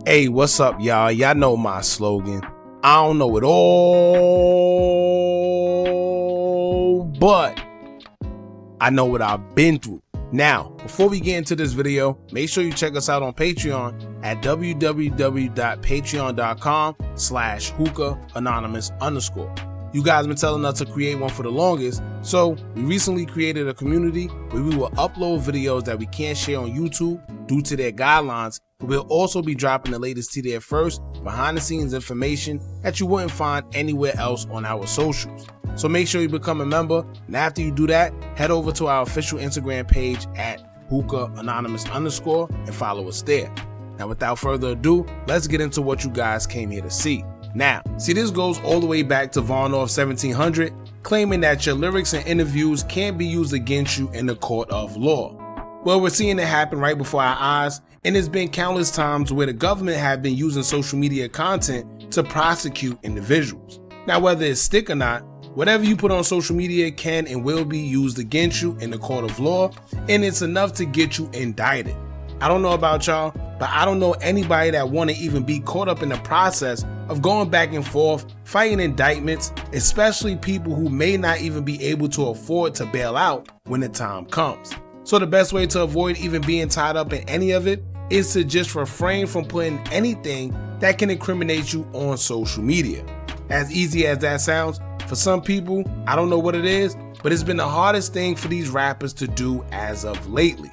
Hey, what's up, y'all? Y'all know my slogan. I don't know it all, but I know what I've been through. Now, before we get into this video, make sure you check us out on Patreon at www.patreon.com/Hookah Anonymous _. You guys been telling us to create one for the longest, so we recently created a community where we will upload videos that we can't share on YouTube due to their guidelines, but we'll also be dropping the latest to there first, behind the scenes information that you wouldn't find anywhere else on our socials. So make sure you become a member, and after you do that, head over to our official Instagram page at Hookah Anonymous _ and follow us there. Now without further ado, let's get into what you guys came here to see. Now, see, this goes all the way back to Von Off 1700, claiming that your lyrics and interviews can't be used against you in the court of law. Well, we're seeing it happen right before our eyes, and there's been countless times where the government have been using social media content to prosecute individuals. Now, whether it's stick or not, whatever you put on social media can and will be used against you in the court of law, and it's enough to get you indicted. I don't know about y'all, but I don't know anybody that want to even be caught up in the process of going back and forth, fighting indictments, especially people who may not even be able to afford to bail out when the time comes. So the best way to avoid even being tied up in any of it is to just refrain from putting anything that can incriminate you on social media. As easy as that sounds, for some people, I don't know what it is, but it's been the hardest thing for these rappers to do as of lately.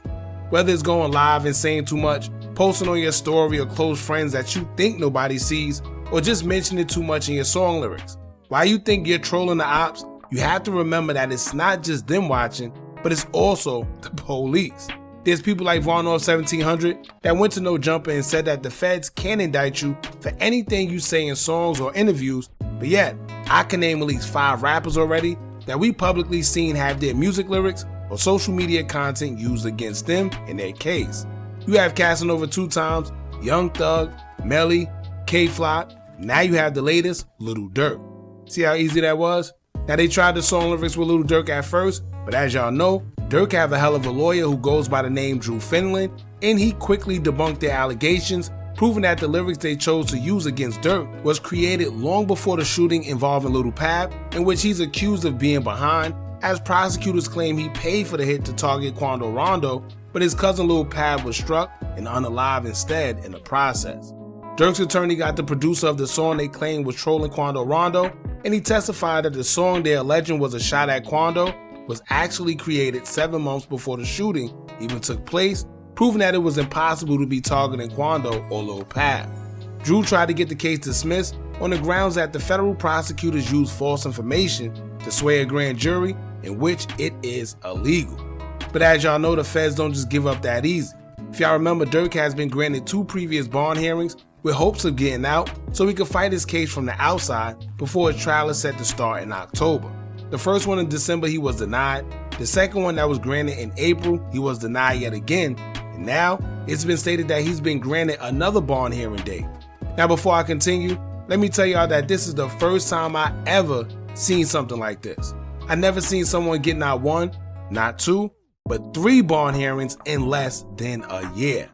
Whether it's going live and saying too much, posting on your story or close friends that you think nobody sees, or just mentioning too much in your song lyrics. While you think you're trolling the ops, you have to remember that it's not just them watching, but it's also the police. There's people like Von Off 1700 that went to No Jumper and said that the feds can indict you for anything you say in songs or interviews, but yet I can name at least 5 rappers already that we publicly seen have their music lyrics or social media content used against them in their case. You have Casanova 2 times, Young Thug, Melly, K-Flock, now you have the latest, Lil Durk. See how easy that was? Now they tried the song lyrics with Lil Durk at first, but as y'all know, Durk have a hell of a lawyer who goes by the name Drew Finland, and he quickly debunked their allegations, proving that the lyrics they chose to use against Durk was created long before the shooting involving Lul Pab, in which he's accused of being behind, as prosecutors claim he paid for the hit to target Quando Rondo, but his cousin Lul Pab was struck and unalive instead in the process. Durk's attorney got the producer of the song they claimed was trolling Quando Rondo, and he testified that the song they're alleging was a shot at Quando was actually created 7 months before the shooting even took place, proving that it was impossible to be targeting Quando or Lul Pab. Drew tried to get the case dismissed on the grounds that the federal prosecutors used false information to sway a grand jury, in which it is illegal. But as y'all know, the feds don't just give up that easy. If y'all remember, Durk has been granted 2 previous bond hearings with hopes of getting out so he could fight his case from the outside before his trial is set to start in October. The first one in December he was denied, the second one that was granted in April he was denied yet again, and now it's been stated that he's been granted another bond hearing date. Now before I continue, let me tell y'all that this is the first time I ever seen something like this. I never seen someone get not 1, not 2, but 3 bond hearings in less than a year.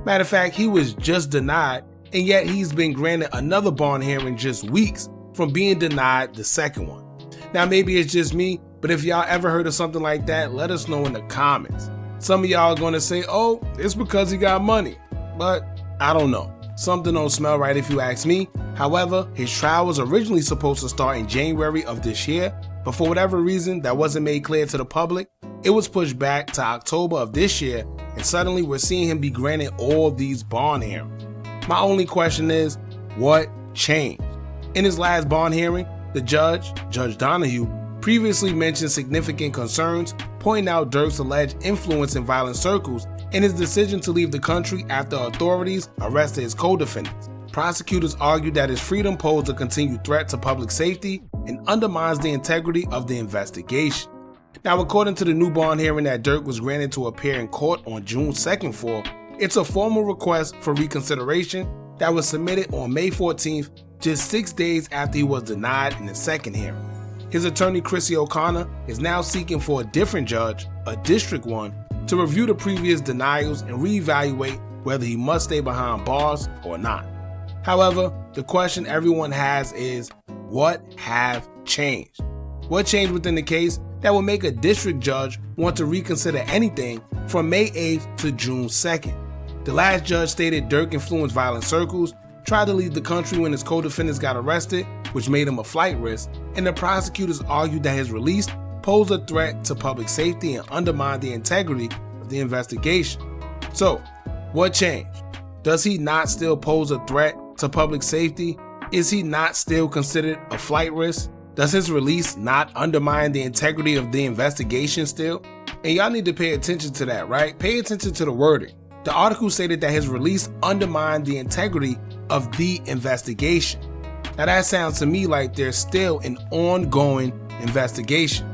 Matter of fact, he was just denied, and yet he's been granted another bond hearing just weeks from being denied the second one. Now maybe it's just me, but if y'all ever heard of something like that, let us know in the comments. Some of y'all are gonna say, oh, it's because he got money, but I don't know. Something don't smell right if you ask me. However, his trial was originally supposed to start in January of this year, but for whatever reason that wasn't made clear to the public, it was pushed back to October of this year, and suddenly we're seeing him be granted all these bond hearings. My only question is, what changed? In his last bond hearing, the Judge Donahue, previously mentioned significant concerns, pointing out Durk's alleged influence in violent circles and his decision to leave the country after authorities arrested his co-defendants. Prosecutors argued that his freedom posed a continued threat to public safety and undermines the integrity of the investigation. Now, according to the new bond hearing that Durk was granted to appear in court on June 2nd for, it's a formal request for reconsideration that was submitted on May 14th, just 6 days after he was denied in the second hearing. His attorney Chrissy O'Connor is now seeking for a different judge, a district one, to review the previous denials and reevaluate whether he must stay behind bars or not. However, the question everyone has is, what have changed? What changed within the case that would make a district judge want to reconsider anything from May 8th to June 2nd? The last judge stated Durk influenced violent circles, tried to leave the country when his co-defendants got arrested, which made him a flight risk, and the prosecutors argued that his release posed a threat to public safety and undermined the integrity of the investigation. So, what changed? Does he not still pose a threat to public safety? Is he not still considered a flight risk? Does his release not undermine the integrity of the investigation still? And y'all need to pay attention to that, right? Pay attention to the wording. The article stated that his release undermined the integrity of the investigation. Now that sounds to me like there's still an ongoing investigation.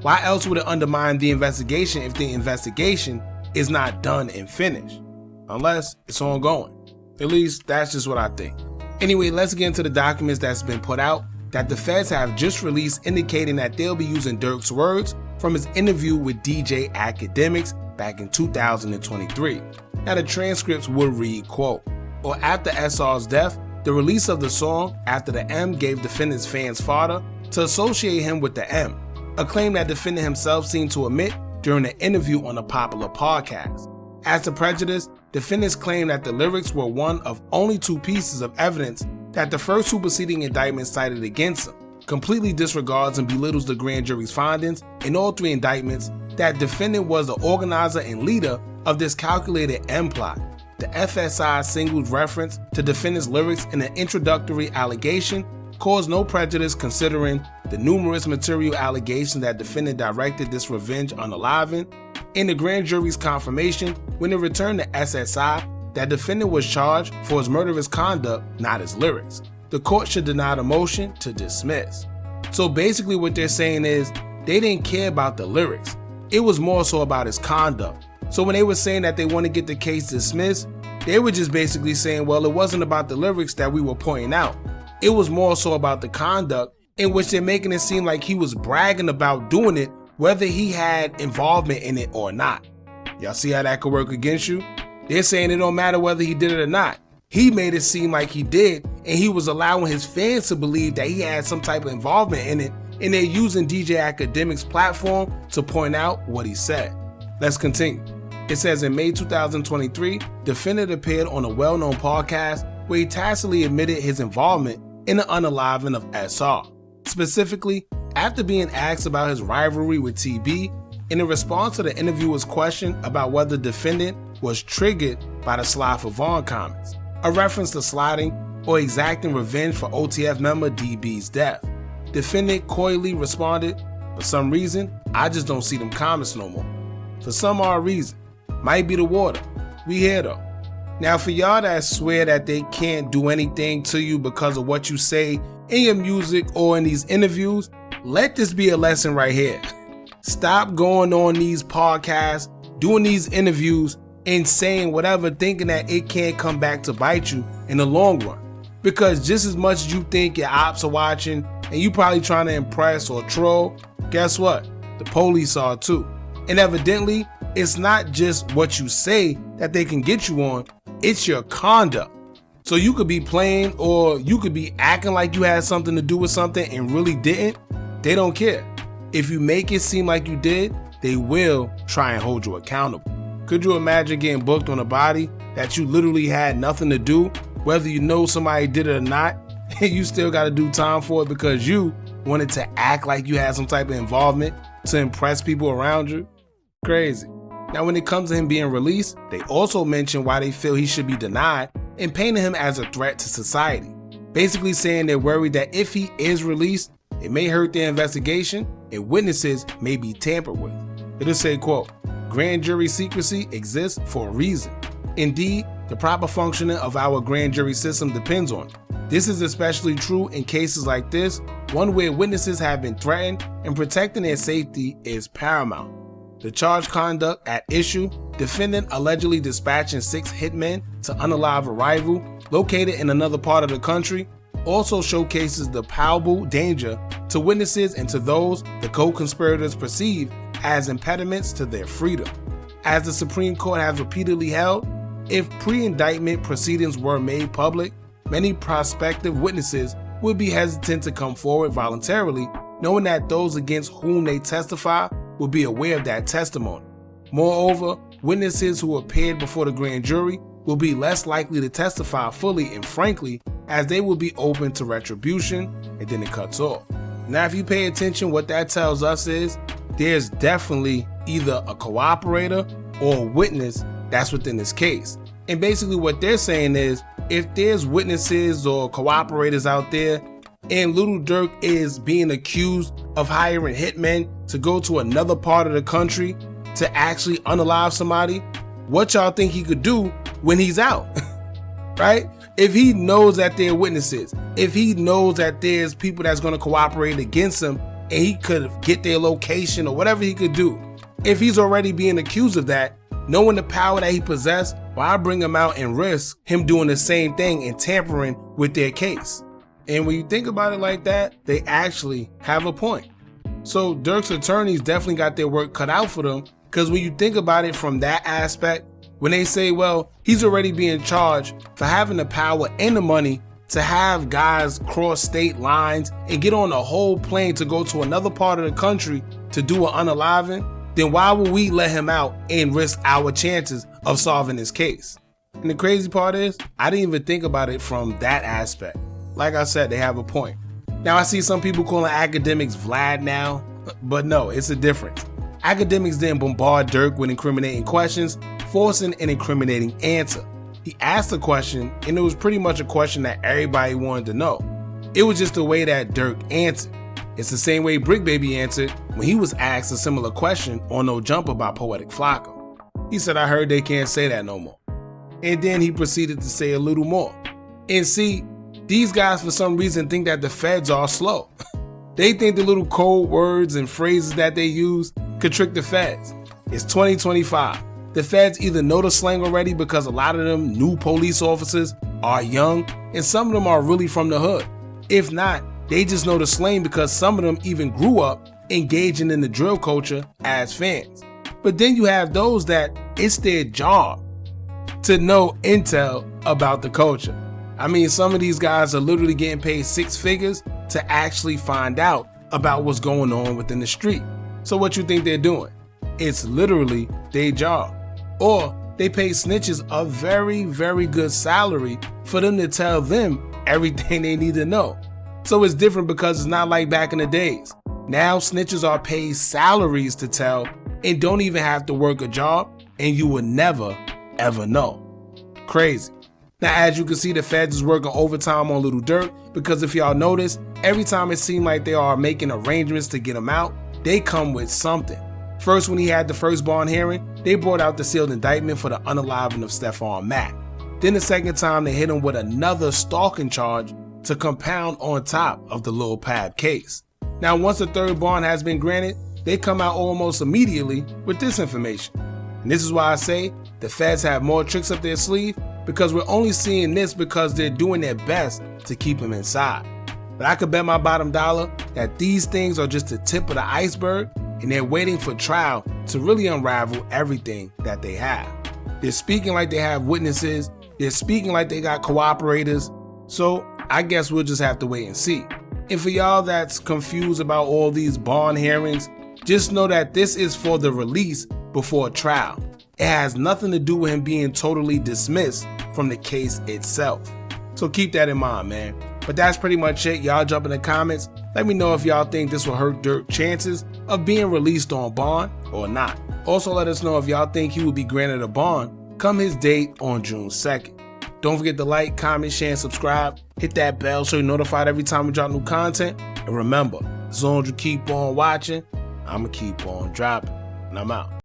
Why else would it undermine the investigation if the investigation is not done and finished? Unless it's ongoing. At least that's just what I think. Anyway, let's get into the documents that's been put out that the feds have just released, indicating that they'll be using Durk's words from his interview with DJ Akademiks back in 2023. Now the transcripts would read, quote, "Or after SR's death, the release of the song After the M gave defendant's fans fodder to associate him with the M, a claim that defendant himself seemed to admit during an interview on a popular podcast. As to prejudice, defendants claim that the lyrics were one of only two pieces of evidence that the first superseding indictment cited against him, completely disregards and belittles the grand jury's findings in all three indictments that defendant was the organizer and leader of this calculated M plot. The FSI singles reference to defendant's lyrics in an introductory allegation caused no prejudice considering the numerous material allegations that defendant directed this revenge unaliving, in the grand jury's confirmation when it returned to SSI that defendant was charged for his murderous conduct, not his lyrics. The court should deny the motion to dismiss." So basically what they're saying is they didn't care about the lyrics. It was more so about his conduct. So when they were saying that they want to get the case dismissed, they were just basically saying, well, it wasn't about the lyrics that we were pointing out. It was more so about the conduct, in which they're making it seem like he was bragging about doing it, whether he had involvement in it or not. Y'all see how that could work against you? They're saying it don't matter whether he did it or not. He made it seem like he did, and he was allowing his fans to believe that he had some type of involvement in it, and they're using DJ Akademiks' platform to point out what he said. Let's continue. It says in May 2023, defendant appeared on a well-known podcast where he tacitly admitted his involvement in the unaliving of SR. Specifically, after being asked about his rivalry with TB, in a response to the interviewer's question about whether the defendant was triggered by the Sly for Vaughn comments, a reference to sliding or exacting revenge for OTF member DB's death. Defendant coyly responded, "For some reason, I just don't see them comments no more." For some odd reason. Might be the water. We here though. Now for y'all that swear that they can't do anything to you because of what you say in your music or in these interviews, let this be a lesson right here. Stop going on these podcasts, doing these interviews, and saying whatever, thinking that it can't come back to bite you in the long run. Because just as much as you think your ops are watching and you probably trying to impress or troll, guess what? The police are too. And evidently, it's not just what you say that they can get you on, it's your conduct. So you could be playing or you could be acting like you had something to do with something and really didn't. They don't care. If you make it seem like you did, they will try and hold you accountable. Could you imagine getting booked on a body that you literally had nothing to do, whether you know somebody did it or not, and you still got to do time for it because you wanted to act like you had some type of involvement to impress people around you? Crazy. Now when it comes to him being released, they also mention why they feel he should be denied and painting him as a threat to society. Basically saying they're worried that if he is released, it may hurt their investigation and witnesses may be tampered with. It'll say, quote, "Grand jury secrecy exists for a reason. Indeed, the proper functioning of our grand jury system depends on it. This is especially true in cases like this, one where witnesses have been threatened and protecting their safety is paramount. The charged conduct at issue, defendant allegedly dispatching 6 hitmen to unalive a rival located in another part of the country, also showcases the palpable danger to witnesses and to those the co-conspirators perceive as impediments to their freedom. As the Supreme Court has repeatedly held, If pre-indictment proceedings were made public, many prospective witnesses would be hesitant to come forward voluntarily, knowing that those against whom they testify will be aware of that testimony. Moreover, witnesses who appeared before the grand jury will be less likely to testify fully and frankly, as they will be open to retribution, and then it cuts off. Now, if you pay attention, what that tells us is there's definitely either a cooperator or a witness that's within this case. And basically what they're saying is, if there's witnesses or cooperators out there and Lil Durk is being accused of hiring hitmen to go to another part of the country to actually unalive somebody, what y'all think he could do when he's out? Right? If he knows that there are witnesses, if he knows that there's people that's going to cooperate against him and he could get their location or whatever he could do, if he's already being accused of that, knowing the power that he possessed, why bring him out and risk him doing the same thing and tampering with their case? And when you think about it like that, they actually have a point. So Durk's attorneys definitely got their work cut out for them, because when you think about it from that aspect, when they say, well, he's already being charged for having the power and the money to have guys cross state lines and get on a whole plane to go to another part of the country to do an unaliving, then why would we let him out and risk our chances of solving this case? And the crazy part is, I didn't even think about it from that aspect. Like I said, they have a point. Now, I see some people calling Akademiks Vlad now, but no, it's a difference. Akademiks didn't bombard Durk with incriminating questions, forcing an incriminating answer. He asked a question, and it was pretty much a question that everybody wanted to know. It was just the way that Durk answered. It's the same way Brick Baby answered when he was asked a similar question on No Jumper by Poetic Flocka. He said, I heard they can't say that no more. And then he proceeded to say a little more. And see, these guys for some reason think that the feds are slow. They think the little code words and phrases that they use could trick the feds. It's 2025. The feds either know the slang already because a lot of them new police officers are young and some of them are really from the hood. If not, they just know the slang because some of them even grew up engaging in the drill culture as fans. But then you have those that it's their job to know intel about the culture. I mean, some of these guys are literally getting paid six figures to actually find out about what's going on within the street. So what you think they're doing? It's literally their job. Or they pay snitches a very, very good salary for them to tell them everything they need to know. So it's different because it's not like back in the days. Now snitches are paid salaries to tell and don't even have to work a job, and you will never, ever know. Crazy. Now, as you can see, the feds is working overtime on Lil Durk because if y'all notice, every time it seemed like they are making arrangements to get him out, they come with something. First, when he had the first bond hearing, they brought out the sealed indictment for the unaliving of Stephon Mack. Then the second time, they hit him with another stalking charge to compound on top of the Lul Pab case. Now, once the third bond has been granted, they come out almost immediately with this information. And this is why I say the feds have more tricks up their sleeve, because we're only seeing this because they're doing their best to keep him inside. But I could bet my bottom dollar that these things are just the tip of the iceberg, and they're waiting for trial to really unravel everything that they have. They're speaking like they have witnesses, they're speaking like they got cooperators, so I guess we'll just have to wait and see. And for y'all that's confused about all these bond hearings, just know that this is for the release before trial. It has nothing to do with him being totally dismissed from the case itself. So keep that in mind, man. But that's pretty much it. Y'all jump in the comments. Let me know if y'all think this will hurt Durk's chances of being released on bond or not. Also, let us know if y'all think he will be granted a bond come his date on June 2nd. Don't forget to like, comment, share, and subscribe. Hit that bell so you're notified every time we drop new content. And remember, as long as you keep on watching, I'ma keep on dropping. And I'm out.